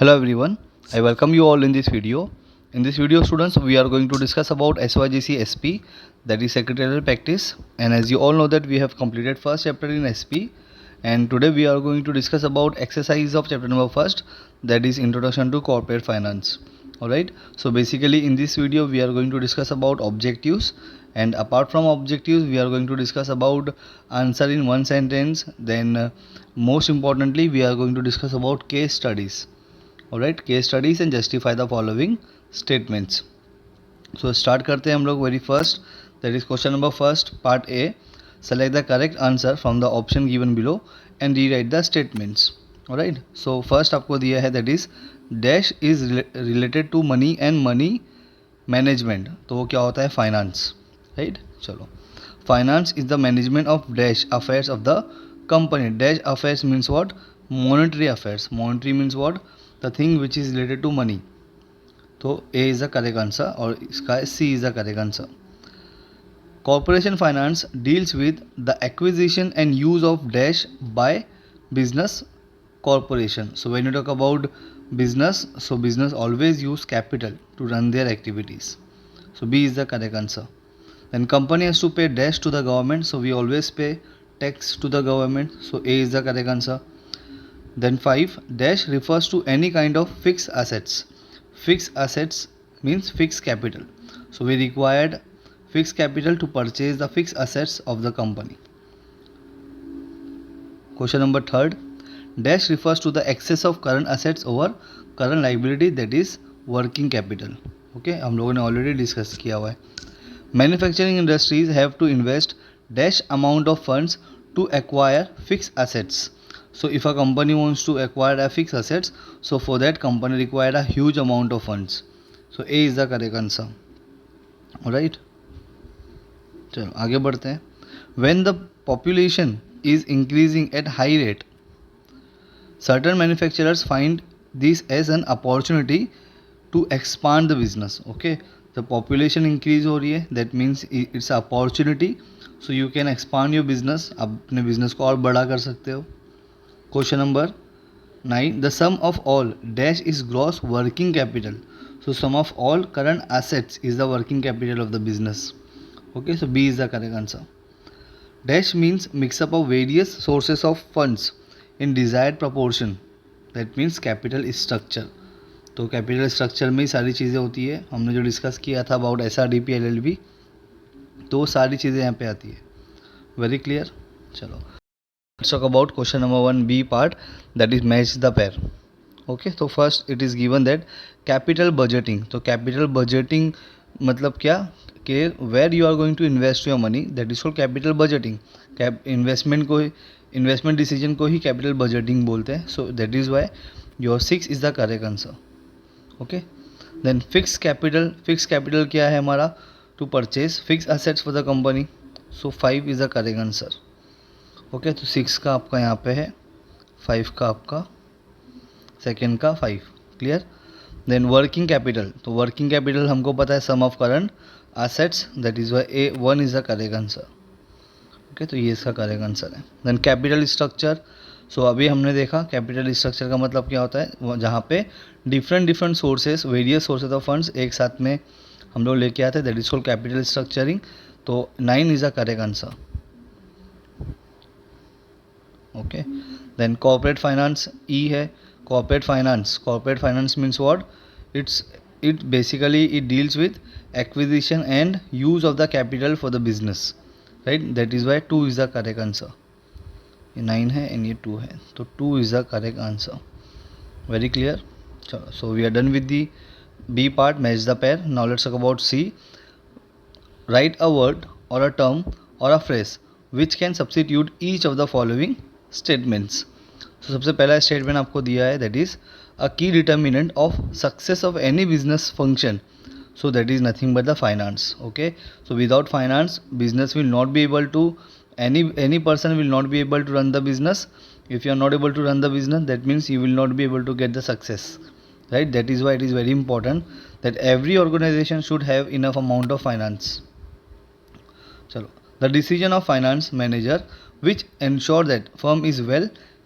Hello everyone, I welcome you all in this video. In this video students, we are going to discuss about SYGC SP, that is Secretarial Practice, and as you all know that we have completed first chapter in SP, and today we are going to discuss about exercise of chapter number first, that is Introduction to Corporate Finance. Alright, so basically in this video we are going to discuss about objectives, and apart from objectives we are going to discuss about answer in one sentence. Then most importantly we are going to discuss about case studies. Alright, case studies and justify the following statements. So start करते हैं हम लोग very first, that is question number first part A. Select the correct answer from the option given below and rewrite the statements. Alright, so first आपको दिया है that is dash is related to money and money management. तो वो क्या होता है finance. Right, चलो finance is the management of dash affairs of the company. Dash affairs means what? Monetary affairs. Monetary means what? The thing which is related to money. तो A is the correct answer और इसका C is the correct answer. Corporation finance deals with the acquisition and use of dash by business corporation. So when you talk about business, so business always use capital to run their activities. So B is the correct answer. Then company has to pay dash to the government, so we always pay tax to the government. So A is the correct answer. Then 5 dash refers to any kind of fixed assets. Fixed assets means fixed capital. So we required fixed capital to purchase the fixed assets of the company. Question number third, dash refers to the excess of current assets over current liability, that is working capital. Okay, हम लोगों ने already discuss किया हुआ है. Manufacturing industries have to invest dash amount of funds to acquire fixed assets. So if a company wants to acquire a fixed assets, so for that company required a huge amount of funds. So A is the correct answer. Alright, चलो आगे बढ़ते हैं. When the population is increasing at high rate, certain manufacturers find this as an opportunity to expand the business. Okay, the population increase हो रही है, that means it's an opportunity, so you can expand your business. आप अपने business को और बड़ा कर सकते हो. Question number 9, the sum of all dash is gross working capital. So sum of all current assets is the working capital of the business. Okay, so B is the correct answer. Dash means mix up of various sources of funds in desired proportion, that means capital structure. तो capital structure में ही सारी चीज़ें होती है. हमने जो discuss किया था अबाउट SRDP LLP, तो वो सारी चीज़ें यहाँ पे आती है. Very clear. चलो let's talk about question number 1B part, that is match the pair. Okay, so first it is given that capital budgeting. तो capital budgeting मतलब क्या कि where you are going to invest your money, that is called capital budgeting. investment decision को ही capital budgeting बोलते हैं. So that is why your 6 is the correct answer. Okay, then fixed capital क्या है हमारा? To purchase fixed assets for the company. So 5 is the correct answer. Okay, तो 6 का आपका यहाँ पे है, 5 का आपका सेकेंड का 5. क्लियर. Then working capital. तो वर्किंग कैपिटल हमको पता है sum of current assets, that is why A1 is the correct answer. Okay, तो ये इसका करेक्ट आंसर है. Then capital structure. सो अभी हमने देखा कैपिटल स्ट्रक्चर का मतलब क्या होता है, जहाँ पे different sources, various sources of funds एक साथ में हम लोग लेके आते हैं, that is called capital structuring. तो 9 is the correct answer. Okay, then corporate finance E है. corporate finance means what? It basically it deals with acquisition and use of the capital for the business, right? That is why 2 is the correct answer. ये 9 है and ये 2 है, तो 2 is the correct answer. Very clear. So we are done with the B part, match the pair. Now let's talk about C. Write a word or a term or a phrase which can substitute each of the following statements. So सबसे पहला statement आपको दिया है, that is a key determinant of success of any business function. So that is nothing but the finance. Okay, so without finance business will not be able to, any person will not be able to run the business. If you are not able to run the business, that means you will not be able to get the success, right? That is why it is very important that every organization should have enough amount of finance. चलो, the decision of finance manager which ensure that firm is well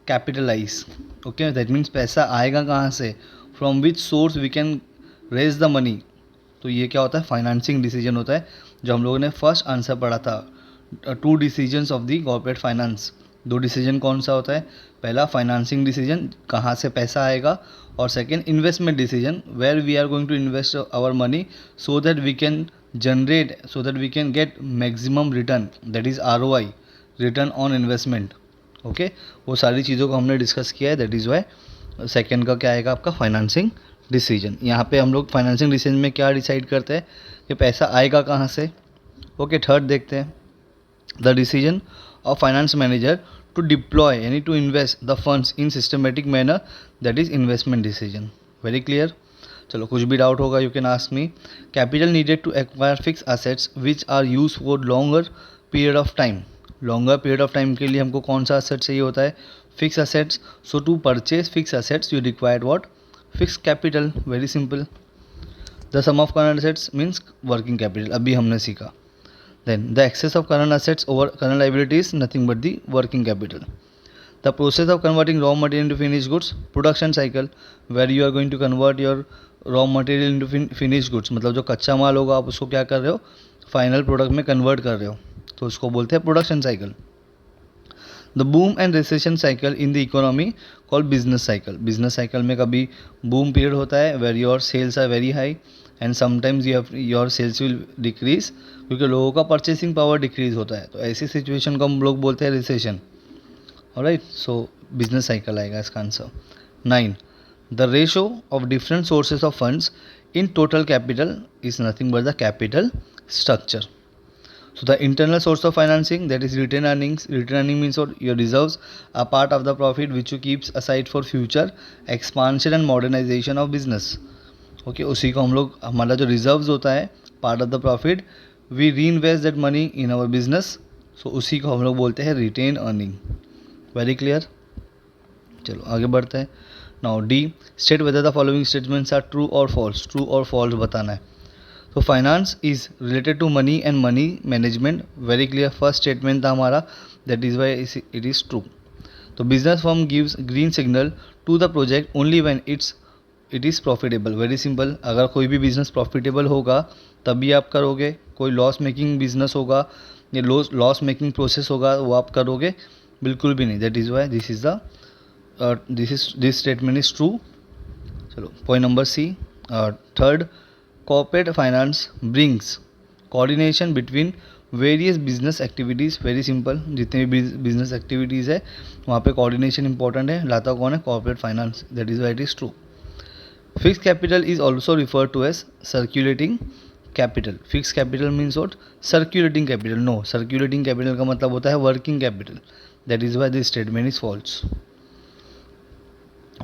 capitalized. Okay, that means पैसा आएगा कहाँ से? From which source we can raise the money. तो ये क्या होता है, फाइनेंसिंग डिसीजन होता है, जो हम लोगों ने फर्स्ट आंसर पढ़ा था, 2 decisions of the corporate finance. 2 decision कौन सा होता है, पहला फाइनेंसिंग डिसीजन कहाँ से पैसा आएगा, और second investment decision where we are going to invest our money so that we can generate, so that we can get maximum return, that is ROI, return on investment. Okay, वो सारी चीज़ों को हमने डिस्कस किया है, that is Y second का क्या आएगा आपका, फाइनेंसिंग डिसीजन। यहाँ पे हम लोग फाइनेंसिंग डिसीजन में क्या डिसाइड करते हैं कि पैसा आएगा कहाँ से। ओके, थर्ड देखते हैं, the decision of finance manager to deploy यानी to invest the funds in systematic manner, that is investment decision. Very clear. चलो, कुछ भी डाउट होगा you can ask me. Capital needed to acquire fix assets which are use for longer period of time. Longer period of time के लिए हमको कौन सा asset चाहिए होता है, fix assets. So to purchase fix assets you required what, fix capital. Very simple. The sum of current assets means working capital, अभी हमने सीखा। Then the excess of current assets over current liability is nothing but the working capital. The process of converting raw material into finished goods, production cycle, where you are going to convert your raw material into finished goods, मतलब जो कच्चा माल होगा आप उसको क्या कर रहे हो, फाइनल प्रोडक्ट में कन्वर्ट कर रहे हो, तो उसको बोलते हैं production cycle. The boom and recession cycle in the economy called business cycle. Business cycle में कभी बूम पीरियड होता है where your sales are very high and sometimes your sales will decrease, क्योंकि लोगों का परचेसिंग पावर डिक्रीज होता है, तो ऐसी सिचुएशन को हम लोग बोलते हैं रिसेशन। ऑलराइट, सो बिजनेस साइकिल आएगा इसका answer. 9, the ratio of different sources of funds in total capital is nothing but the capital structure. So the internal source of financing, that is retained earnings. Retained earning means what, your reserves are part of the profit which you keeps aside for future expansion and modernization of business. Okay, उसी को हम लोग, हमारा जो reserves होता है part of the profit, we reinvest that money in our business. So उसी को हम लोग बोलते हैं retained earning. Very clear? चलो आगे बढ़ते हैं. Now D, state whether the following statements are true or false. True or false बताना है. तो finance is related to money and money management. Very clear, first statement था हमारा, that is why it is true. तो business firm gives green signal to the project only when it is profitable. Very simple, अगर कोई भी business profitable होगा तभी आप करोगे, कोई लॉस मेकिंग बिजनेस होगा या लॉस मेकिंग प्रोसेस होगा वो आप करोगे बिल्कुल भी नहीं। That is why this statement is true. चलो point number C, third, corporate finance brings coordination between various business activities. Very simple, जितने भी बिजनेस एक्टिविटीज़ है वहाँ पे कोऑर्डिनेशन इंपॉर्टेंट है, लाता कौन है, corporate finance. That is why it is true. Fix capital is also refer to as circulating capital. Fix capital means what, circulating capital. No, circulating capital का मतलब होता है working capital. That is why this statement is false.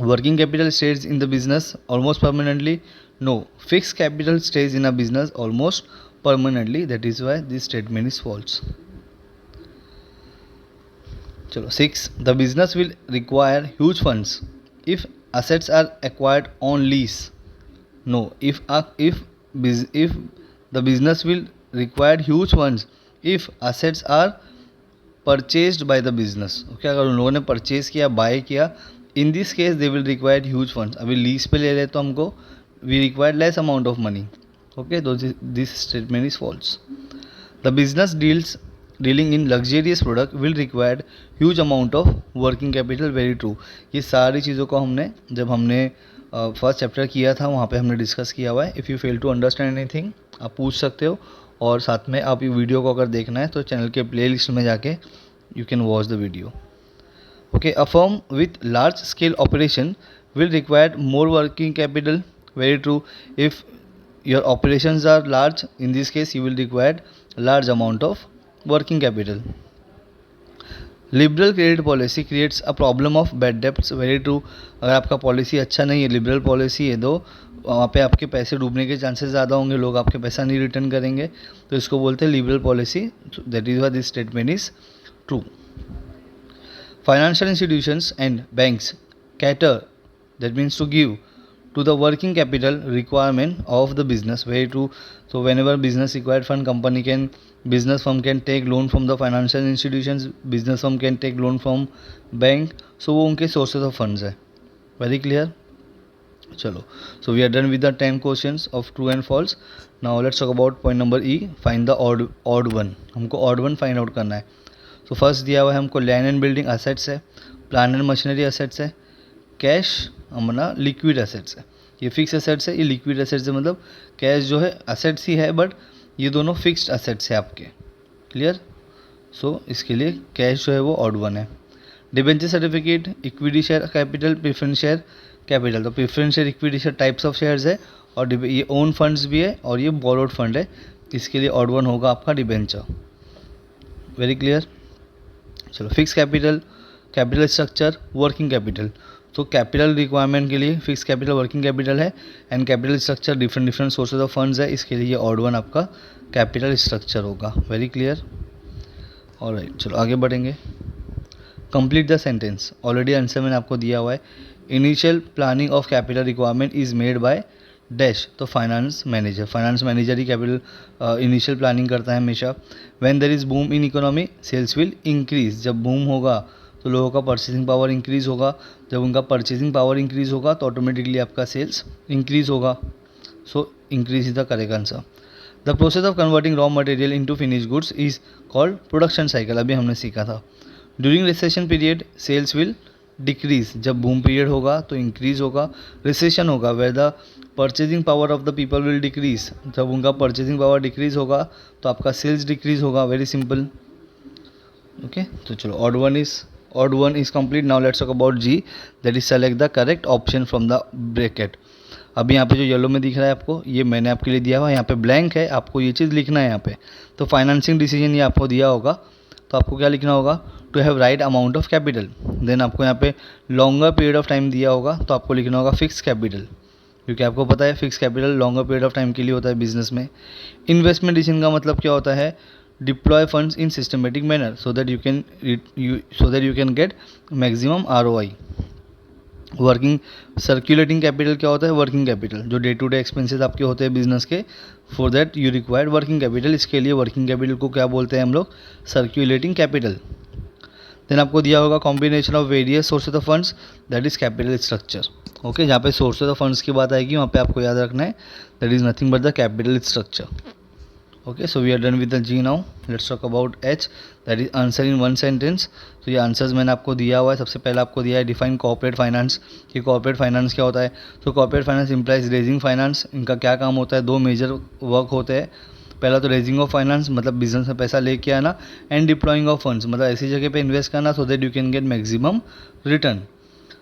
Working capital stays in the business almost permanently. No, fixed capital stays in a business almost permanently. That is why this statement is false. Chalo 6, the business will require huge funds if assets are acquired on lease. No, if the business will require huge funds if assets are purchased by the business. Okay, अगर उन लोगों ने purchase किया, buy किया, in this case they will require huge funds. अभी lease पे ले रहे तो हमको we require less amount of money. Okay, तो this statement is false. The business dealing in luxurious product will required huge amount of working capital. Very true. ये सारी चीज़ों को हमने जब हमने फर्स्ट चैप्टर किया था वहाँ पे हमने डिस्कस किया हुआ है। If you fail to understand anything आप पूछ सकते हो, और साथ में आप ये वीडियो को अगर देखना है तो चैनल के प्ले लिस्ट में जाके you can watch the video. Okay, a firm with large scale operation will require more working capital. Very true. If your operations are large, in this case you will require large amount of working capital. Liberal credit policy creates a problem of bad debts. Very true. अगर आपका policy अच्छा नहीं है, liberal policy है, तो वहाँ पे आपके पैसे डूबने के चांसेस ज़्यादा होंगे, लोग आपके पैसा नहीं रिटर्न करेंगे, तो इसको बोलते हैं liberal policy. That is why this statement is true. Financial institutions and banks cater, that means to give, to the working capital requirement of the business. Very true. So whenever business required fund, business firm can take loan from the financial institutions, business firm can take loan from bank. So वो उनके sources of funds है. Very clear. चलो, so we are done with the 10 questions of true and false. Now let's talk about point number E, find the odd one. हमको odd one find out करना है. तो first दिया हुआ है हमको लैंड एंड बिल्डिंग असेट्स है, plant and machinery assets है, कैश हमारा लिक्विड असेट्स है. ये फिक्स असेट्स है, ये लिक्विड असेट्स है, मतलब कैश जो है असेट्स ही है बट ये दोनों फिक्स्ड असेट्स है आपके. क्लियर. सो इसके लिए कैश जो है वो ऑड वन है. Debenture certificate, equity share capital, preference share capital. तो preference share equity share types of shares है और ये ओन फंड्स भी है और ये बोरोड फंड है. इसके लिए ऑड वन होगा आपका डिबेंचर. Very clear. चलो, fix capital, capital structure, working capital. तो कैपिटल रिक्वायरमेंट के लिए फिक्स कैपिटल वर्किंग कैपिटल है and capital structure different different sources of funds है. इसके लिए ऑड वन आपका कैपिटल स्ट्रक्चर होगा. Very clear. ऑलराइट, चलो आगे बढ़ेंगे. Complete the sentence. Already answer मैंने आपको दिया हुआ है. Initial planning of capital requirement is made by dash. तो फाइनेंस मैनेजर. फाइनेंस मैनेजर ही कैपिटल इनिशियल प्लानिंग करता है हमेशा. When there is boom in economy sales will increase. जब बूम होगा तो लोगों का परचेसिंग पावर इंक्रीज होगा. जब उनका परचेसिंग पावर इंक्रीज होगा तो ऑटोमेटिकली आपका सेल्स इंक्रीज होगा. So increase is the correct answer. The process of converting raw material into finish goods is called production cycle. अभी हमने सीखा था. During recession period sales will decrease. जब boom period होगा तो इंक्रीज होगा. रिसेशन होगा where the purchasing power of the people will decrease. जब उनका परचेजिंग पावर डिक्रीज होगा तो आपका सेल्स डिक्रीज होगा. Very simple. ओके, तो चलो odd one is complete. Now let's talk about G, that is select the correct option from the bracket. अभी यहाँ पे जो येलो में दिख रहा है आपको, ये मैंने आपके लिए दिया हुआ है. यहाँ पे ब्लैंक है, आपको ये चीज़ लिखना है यहाँ पे. तो फाइनेंसिंग डिसीजन ये आपको दिया होगा, तो आपको क्या लिखना होगा, to have right amount of capital. Then आपको यहाँ पे लॉन्गर पीरियड ऑफ टाइम दिया होगा, तो आपको लिखना होगा फिक्स कैपिटल, क्योंकि आपको पता है fix capital longer period of time के लिए होता है बिजनेस में. इन्वेस्टमेंट डिसीजन का मतलब क्या होता है, deploy funds in systematic manner so that you can get maximum ROI. Working circulating capital क्या होता है, वर्किंग कैपिटल जो डे टू डे एक्सपेंसेस आपके होते हैं बिजनेस के, for that you required working capital. इसके लिए वर्किंग कैपिटल को क्या बोलते हैं हम लोग, सर्कुलेटिंग कैपिटल. देन आपको दिया होगा combination of various sources of funds, that is capital structure. Okay, जहाँ पे सोर्सेज ऑफ फंड्स की बात आएगी वहाँ पे आपको याद रखना है that is nothing but the capital structure. Okay, so we are done with the G. Now let's talk about H, that is answer in one sentence. तो ये आंसर्स मैंने आपको दिया हुआ है. सबसे पहले आपको दिया है डिफाइन कॉर्पोरेट फाइनेंस. कि कॉर्पोरेट फाइनेंस क्या होता है. तो corporate finance implies raising finance. इनका क्या काम होता है, दो मेजर वर्क होते हैं. पहला तो रेजिंग ऑफ फाइनेंस, मतलब बिजनेस में पैसा लेके आना, एंड डिप्लॉइंग ऑफ फंड्स, मतलब ऐसी जगह पे इन्वेस्ट करना सो that you can get maximum return.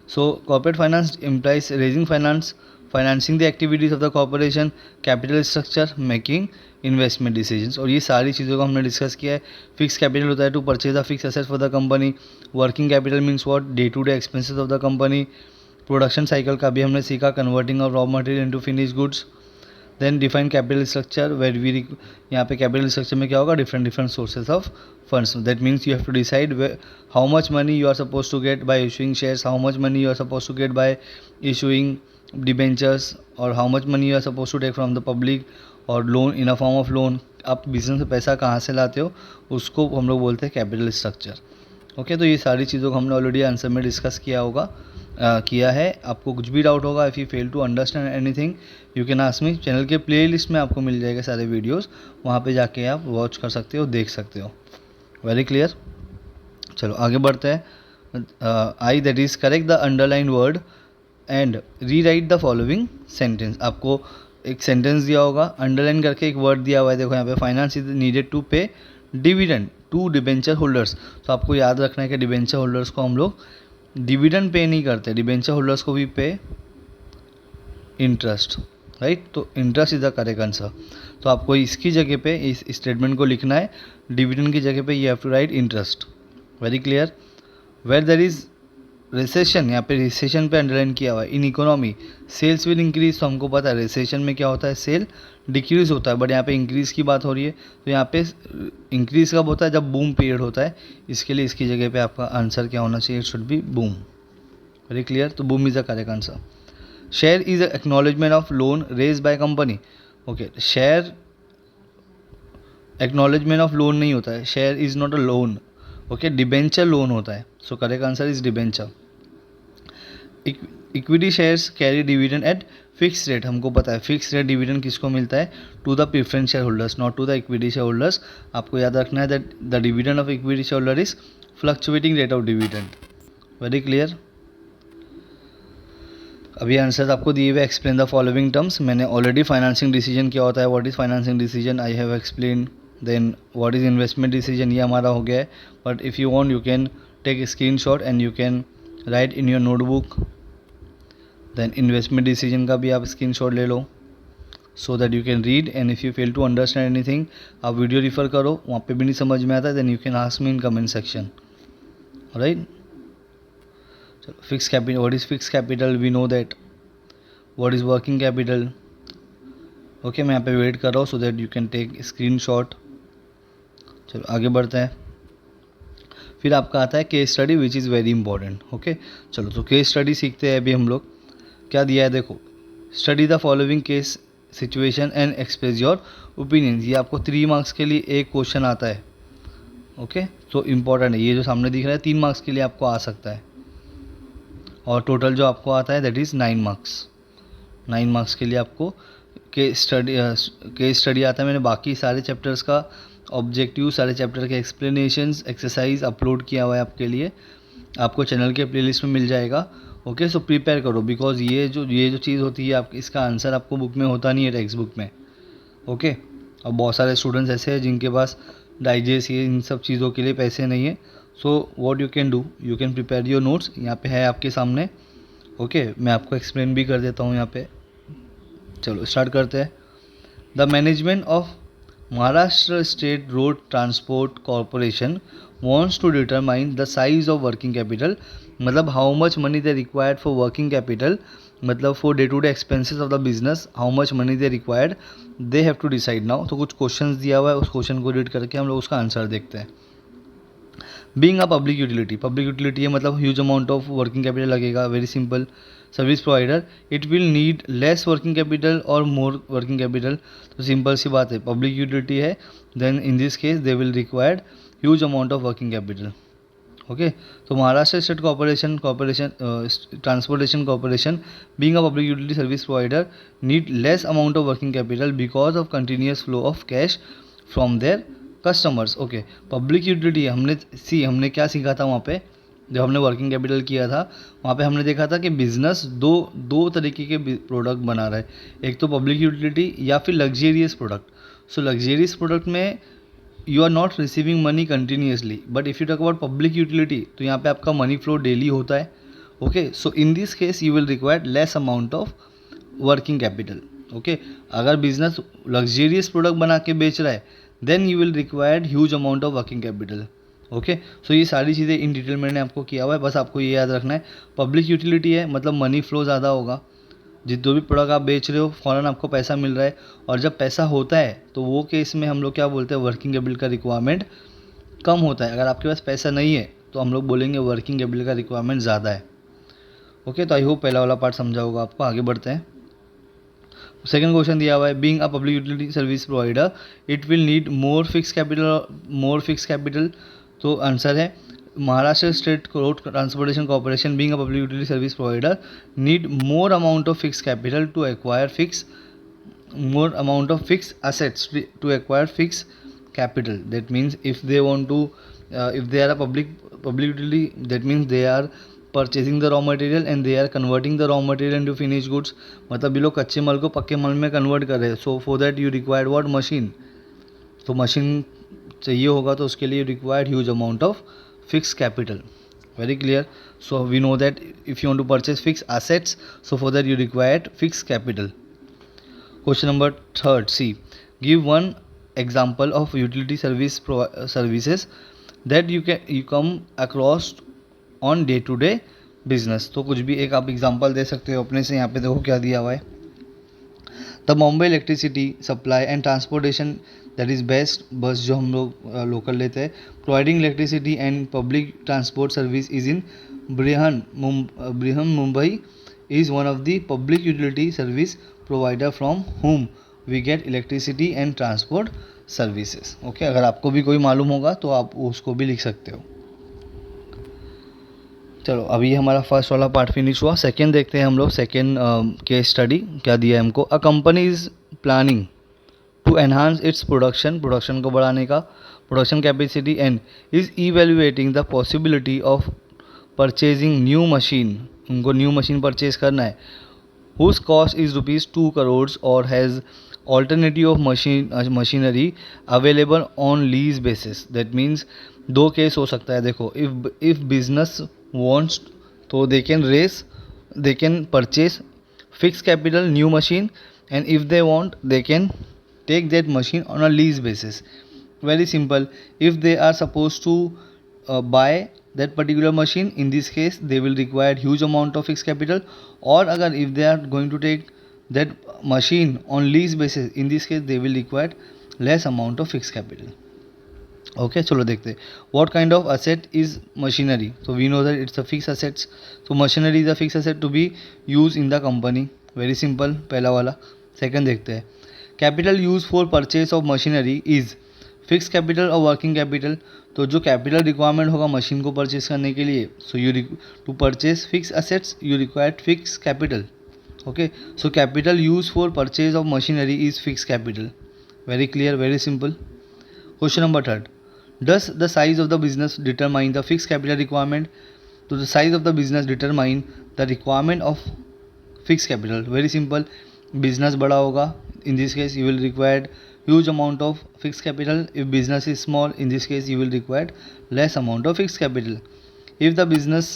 So corporate finance implies raising finance, financing the activities of the corporation, capital structure, making investment decisions. और ये सारी चीज़ों को हमने डिस्कस किया है. फिक्स कैपिटल होता है to purchase the fix assets for the company. Working capital means what, day to day expenses of the company. Production cycle का भी हमने सीखा, converting of raw material into finish goods. Then define capital structure where we, यहाँ पे capital structure में क्या होगा, different different sources of funds. That means you have to decide how much money you are suppose to get by issuing shares, how much money you are suppose to get by issuing debentures, और how much money you are suppose to take from the public, और loan in a form of loan. आप business में पैसा कहाँ से लाते हो उसको हम लोग बोलते हैं कैपिटल स्ट्रक्चर. ओके, तो ये सारी चीज़ों को हमने ऑलरेडी आंसर में डिस्कस किया होगा, किया है. आपको कुछ भी डाउट होगा, if you fail to understand anything you can ask me. Channel के प्लेलिस्ट में आपको मिल जाएगा सारे वीडियोस, वहाँ पे जाके आप वॉच कर सकते हो, देख सकते हो. Very clear. चलो आगे बढ़ते हैं. I, that is correct the underline word and rewrite the following sentence. आपको एक सेंटेंस दिया होगा, अंडरलाइन करके एक वर्ड दिया हुआ है. देखो यहाँ पे फाइनेंस इज नीडेड टू पे डिविडेंड टू डिबेंचर होल्डर्स. तो आपको याद रखना है कि डिबेंचर होल्डर्स को हम लोग डिविडेंड पे नहीं करते, डिबेंचर होल्डर्स को भी पे इंटरेस्ट, राइट. तो interest is the correct answer. तो आपको इसकी जगह पे इस स्टेटमेंट को लिखना है, डिविडेंड की जगह पे you have to write interest. Very clear. Where there is recession, यहाँ पे रिसेशन पे अंडरलाइन किया हुआ है. In economy sales will increase. तो हमको पता है रिसेशन में क्या होता है, सेल डिक्रीज होता है, बट यहाँ पे इंक्रीज़ की बात हो रही है. तो यहाँ पे इंक्रीज़ कब होता है, जब बूम पीरियड होता है. इसके लिए इसकी जगह पे आपका आंसर क्या होना चाहिए, it should be boom. Very clear. तो boom is the correct answer. Share is acknowledgement of loan raise by company. Okay, share acknowledgement of loan नहीं होता है, share is not a loan. Okay, debenture loan होता है. So correct answer is debenture. Equity shares carry dividend at fix rate, हमको पता है fix rate dividend किसको मिलता है, to the preference share holders, not to the equity share holders. आपको याद रखना है that the dividend of equity share holder is fluctuating rate of dividend. Very clear. अभी आंसर आपको दिए हुए, एक्सप्लेन द फॉलोइंग टर्म्स। मैंने ऑलरेडी फाइनेंसिंग डिसीजन क्या होता है, what is financing decision, I have explain. Then what is investment decision, ये हमारा हो गया है। But if you want you can take screenshot and you can write in your notebook. Then investment decision का भी आप स्क्रीनशॉट ले लो so that you can read, and if you fail to understand anything आप video refer करो, वहाँ पे भी नहीं समझ में आता then you can ask me in comment section, right. चलो, fix capital, what is fix capital, we know that. What is working capital, okay मैं यहाँ पे वेट कर रहा हूँ so that you can take screenshot. चलो आगे बढ़ते हैं। फिर आपका आता है case study which is very important. Okay चलो, तो केस स्टडी सीखते हैं अभी हम लोग। क्या दिया है देखो, study the following case situation and express your opinion. ये आपको 3 मार्क्स के लिए एक क्वेश्चन आता है। ओके तो इम्पॉर्टेंट है, ये जो सामने दिख रहा है 3 मार्क्स के लिए आपको आ सकता है, और टोटल जो आपको आता है दैट इज़ 9 मार्क्स। 9 मार्क्स के लिए आपको केस स्टडी आता है। मैंने बाकी सारे चैप्टर्स का ऑब्जेक्टिव, सारे चैप्टर के एक्सप्लेनेशंस, एक्सरसाइज अपलोड किया हुआ है आपके लिए, आपको चैनल के प्लेलिस्ट में मिल जाएगा। ओके सो प्रिपेयर करो, बिकॉज ये जो चीज़ होती है आप, इसका आंसर आपको बुक में होता नहीं है, टेक्स्ट बुक में। ओके और बहुत सारे स्टूडेंट्स ऐसे हैं जिनके पास डाइजेस्ट ये इन सब चीज़ों के लिए पैसे नहीं है। So what you can do, you can prepare your notes, यहाँ पे है आपके सामने। ओके मैं आपको एक्सप्लेन भी कर देता हूँ यहाँ पे। चलो स्टार्ट करते हैं। The management of Maharashtra state road transport corporation wants to determine the size of working capital, मतलब how much money they required for working capital, मतलब for day to day expenses of the business how much money they required, they have to decide now। तो कुछ questions दिया हुआ है, उस question को read करके हम लोग उसका आंसर देखते हैं। बीइंग अ पब्लिक यूटिलिटी है मतलब huge amount of working capital लगेगा। Very simple, service provider it will need less working capital और मोर वर्किंग कैपिटल। तो सिंपल सी बात है, पब्लिक यूटिलिटी है then in this case they will required huge amount of working capital. Okay तो Maharashtra state corporation transportation corporation being a public utility service provider need less amount of working capital because of continuous flow of cash from their customers. Okay public utility हमने क्या सीखा था वहाँ पे, जब हमने working capital किया था वहाँ पे हमने देखा था कि बिजनेस दो तरीके के प्रोडक्ट बना रहा है, एक तो पब्लिक यूटिलिटी या फिर luxurious product. So luxurious product में you are not receiving money continuously, but if you talk about public utility तो यहाँ पे आपका मनी फ्लो डेली होता है। Okay so in this case you will require less amount of working capital. Okay अगर business luxurious product बना के बेच रहा है then you will required huge amount of working capital. Okay so ये सारी चीज़ें इन डिटेल मैंने आपको किया हुआ है, बस आपको ये याद रखना है पब्लिक यूटिलिटी है मतलब मनी फ्लो ज़्यादा होगा, जो भी प्रोडक्ट आप बेच रहे हो फ़ौरन आपको पैसा मिल रहा है, और जब पैसा होता है तो वो केस में हम लोग क्या बोलते हैं, वर्किंग कैपिटल का रिक्वायरमेंट कम होता है। अगर आपके पास पैसा नहीं है तो हम लोग बोलेंगे वर्किंग कैपिटल का रिक्वायरमेंट ज़्यादा है। ओके तो आई होप पहला वाला पार्ट समझा होगा आपको। आगे बढ़ते हैं। सेकंड क्वेश्चन दिया हुआ है, being a public utility service provider it will need more fix capital. तो आंसर है Maharashtra state road transportation corporation being a public utility service provider need more amount of fix capital to acquire more amount of fixed assets to acquire fixed capital. That means if they want to if they are a public utility, that means they are purchasing the raw material and they are converting the raw material into finished goods, मतलब ये लोग कच्चे माल को पक्के माल में convert कर रहे हैं। So for that you required what, machine. तो मशीन चाहिए होगा तो उसके लिए required huge amount of fix capital. Very clear. So we know that if you want to purchase fix assets, so for that you required fixed capital. Question number third, C. Give one example of utility services that you come across on day to day business. तो कुछ भी एक आप example दे सकते हो अपने से। यहाँ पे देखो क्या दिया हुआ है, the Mumbai electricity supply and transportation that is BEST, bus जो हम लोग लोकल लेते हैं, providing electricity and public transport service is in Brihan Mumbai is one of the public utility service provider from whom we get electricity and transport services. Okay अगर आपको भी कोई मालूम होगा तो आप उसको भी लिख सकते हो। चलो अभी हमारा फर्स्ट वाला पार्ट फिनिश हुआ, सेकेंड देखते हैं हम लोग। सेकेंड केस स्टडी क्या दिया है हमको। A company is planning to enhance its production को बढ़ाने का, production capacity, and is evaluating the possibility of purchasing new machine. उनको न्यू मशीन परचेज करना है, whose cost is rupees 2 crores or has alternative of machinery available on lease basis। that means दो case हो सकता है। देखो, if business wants तो they can purchase fixed capital new machine, and if they want they can take that machine on a lease basis। very simple, if they are supposed to buy that particular machine, in this case they will require huge amount of fixed capital, or agar if they are going to take that machine on lease basis, in this case they will require less amount of fixed capital। okay, चलो देखते हैं what kind of asset is machinery। so we know that it's a fixed assets, so machinery is a fixed asset to be used in the company। very simple पहला वाला। second देखते हैं capital used for purchase of machinery is fix capital और working capital. तो जो capital requirement होगा machine को purchase करने के लिए, so you to purchase fix assets you required fix capital. Okay, so capital use for purchase of machinery is fix capital. Very clear, very simple. Question number third, does the size of the business determine the fix capital requirement. तो the size of the business determine the requirement of fix capital. Very simple, business बड़ा होगा, in this case you will require huge amount of fixed capital. If business is small, in this case you will require less amount of fixed capital. If the business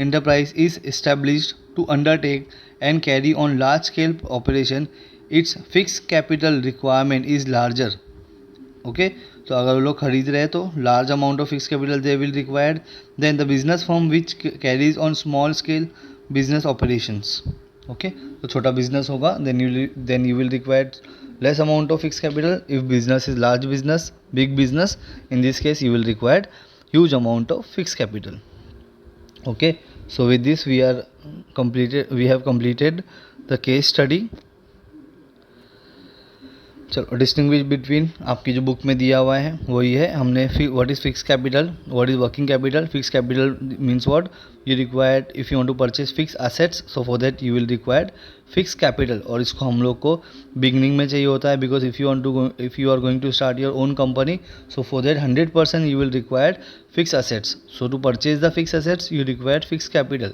enterprise is established to undertake and carry on large scale operation, its fixed capital requirement is larger। okay, तो अगर वो लोग खरीद रहे हैं तो large amount of fixed capital they will require than the business firm which carries on small scale business operations। Okay, तो छोटा बिजनेस होगा then you will require less amount of fix capital. If business is large business, big business, in this case you will require huge amount of fix capital. Okay, so with this we have completed the case study. चलो, distinguish between आपकी जो book में दिया हुआ है वही है। हमने what is fix capital, what is working capital. Fix capital means what, you required if you want to purchase fix assets, so for that you will required fix capital. और इसको हम लोग को बिगनिंग में चाहिए होता है, because if you are going to start your own company, so for that 100% you will required fix assets. So to purchase the fix assets you required fix capital.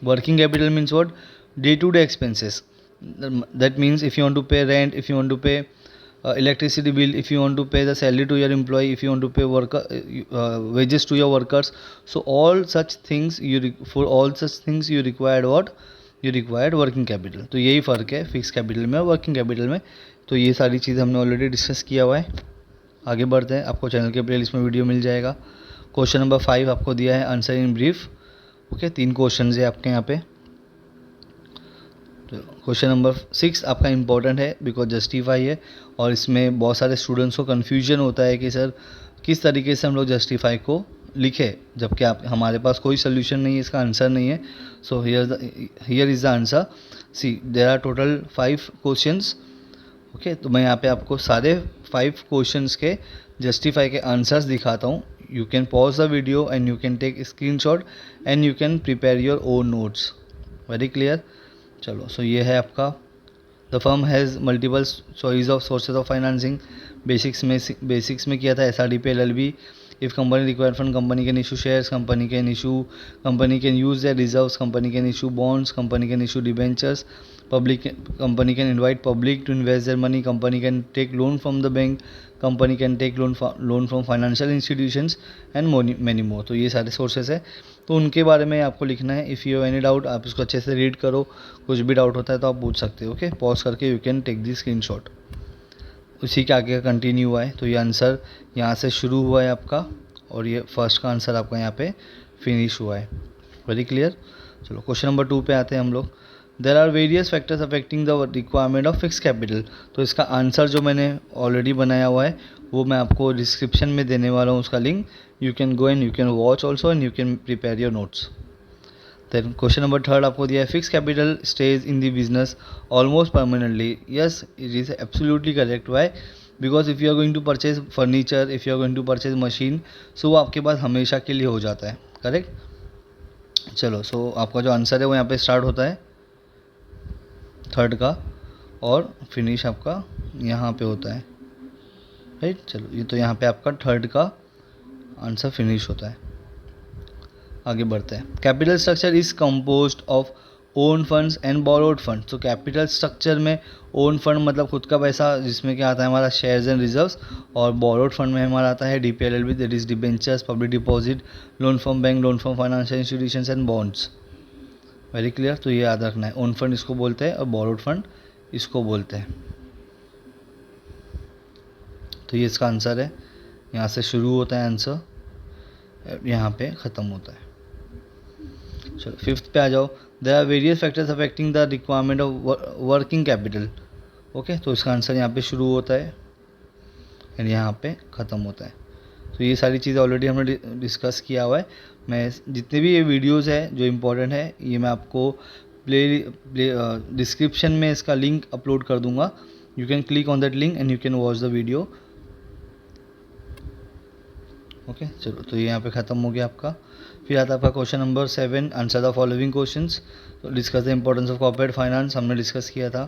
Working capital means what, day to day expenses. That means if you want to pay rent, if you want to pay electricity bill, if you want to pay the salary to your employee, if you want to pay wages to your workers, so all such things for all such things you required what, you required working capital। तो यही फ़र्क है fix capital में और working capital में। तो ये सारी चीज़ हमने ऑलरेडी डिस्कस किया हुआ है। आगे बढ़ते हैं, आपको चैनल के प्लेलिस्ट में वीडियो मिल जाएगा। क्वेश्चन नंबर 5 आपको दिया है answer in brief. Okay, 3 question है आपके यहाँ पे। क्वेश्चन नंबर 6 आपका इंपॉर्टेंट है बिकॉज जस्टिफाई है, और इसमें बहुत सारे स्टूडेंट्स को कन्फ्यूजन होता है कि सर किस तरीके से हम लोग जस्टिफाई को लिखे, जबकि हमारे पास कोई सोल्यूशन नहीं है, इसका आंसर नहीं है। So here is the answer. See there are total 5 questions. Okay, तो मैं यहाँ पे आपको सारे 5 क्वेश्चंस के जस्टिफाई के आंसर्स दिखाता हूँ। You can pause the video and you can take screenshot and you can prepare your own notes. Very clear. चलो, सो ये है आपका the firm has multiple choice of sources of financing. Basics में किया था SRDP LLB। If company require fund, company can issue shares, company can use their reserves, company can issue bonds, company can issue debentures, company can invite public to invest their money, company can take loan from the bank, company can take loan from financial institutions and many more। तो ये सारे sources है, तो उनके बारे में आपको लिखना है। If you have any doubt आप इसको अच्छे से रीड करो, कुछ भी डाउट होता है तो आप पूछ सकते हो। ओके, पॉज करके you can take the screenshot. उसी के आगे कंटिन्यू हुआ है, तो ये आंसर यहाँ से शुरू हुआ है आपका, और ये फर्स्ट का आंसर आपका यहाँ पे फिनिश हुआ है। Very clear. चलो, क्वेश्चन नंबर 2 पे आते हैं हम लोग। There are various factors affecting the requirement of fix capital. तो इसका आंसर जो मैंने ऑलरेडी बनाया हुआ है वो मैं आपको डिस्क्रिप्शन में देने वाला हूँ, उसका link. You can go and you can watch also and you can prepare your notes. Then question number 3 आपको दिया है fix capital stage in the business almost permanently. Yes, it is absolutely correct. Why? Because if you are going to purchase furniture, if you are going to purchase machine, so वो आपके पास हमेशा के लिए हो जाता है। करेक्ट। चलो, सो आपका जो आंसर है वो यहाँ पे स्टार्ट होता है थर्ड का और फिनिश आपका यहाँ पे होता है, राइट। चलो, ये तो यहाँ पे आपका थर्ड का आंसर फिनिश होता है। आगे बढ़ते हैं। Capital structure is composed of own funds and borrowed fund. तो कैपिटल स्ट्रक्चर में ओन फंड मतलब खुद का पैसा, जिसमें क्या आता है हमारा शेयर्स एंड रिजर्व्स, और बोरोड फंड में हमारा आता है DPLLB, that is debentures, public deposit, loan from bank, loan from financial institutions and bonds. Very clear. तो ये याद रखना है, ओन फंड इसको बोलते हैं और बोरोड फंड इसको बोलते हैं। तो ये इसका आंसर है, यहाँ से शुरू होता है आंसर, यहाँ पे ख़त्म होता है। चलो फिफ्थ पे आ जाओ। There are various factors affecting the requirement of working capital. Okay, तो इसका आंसर यहाँ पे शुरू होता है एंड यहाँ पे ख़त्म होता है। तो ये सारी चीज़ें ऑलरेडी हमने डिस्कस किया हुआ है। मैं जितने भी ये वीडियोस है जो इम्पोर्टेंट है, ये मैं आपको डिस्क्रिप्शन में इसका लिंक अपलोड कर दूंगा। You can click on that link and you can watch the video. Okay, चलो, तो ये यहाँ पे ख़त्म हो गया आपका। फिर आता है आपका question number 7, answer the following questions. तो discuss the importance of corporate finance हमने डिस्कस किया था।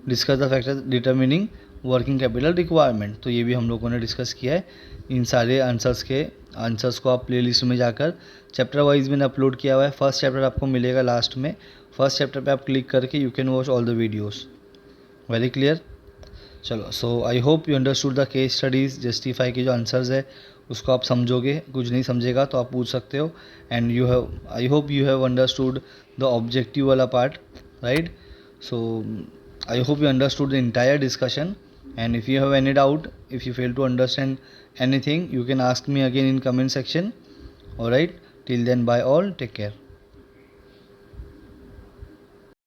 Discuss the factor determining working capital requirement, तो ये भी हम लोगों ने डिस्कस किया है। इन सारे आंसर्स को आप प्लेलिस्ट में जाकर चैप्टर वाइज मैंने अपलोड किया हुआ है। फर्स्ट चैप्टर आपको मिलेगा लास्ट में, फर्स्ट चैप्टर पे आप क्लिक करके you can watch all the videos. Very clear. चलो, so I hope you understood the case studies. Justify के जो आंसर्स है उसको आप समझोगे, कुछ नहीं समझेगा तो आप पूछ सकते हो। And you have, I hope you have understood the objective वाला part, right. So I hope you understood the entire discussion, and if you have any doubt, if you fail to understand anything, you can ask me again in comment section. Alright, till then, bye all, take care.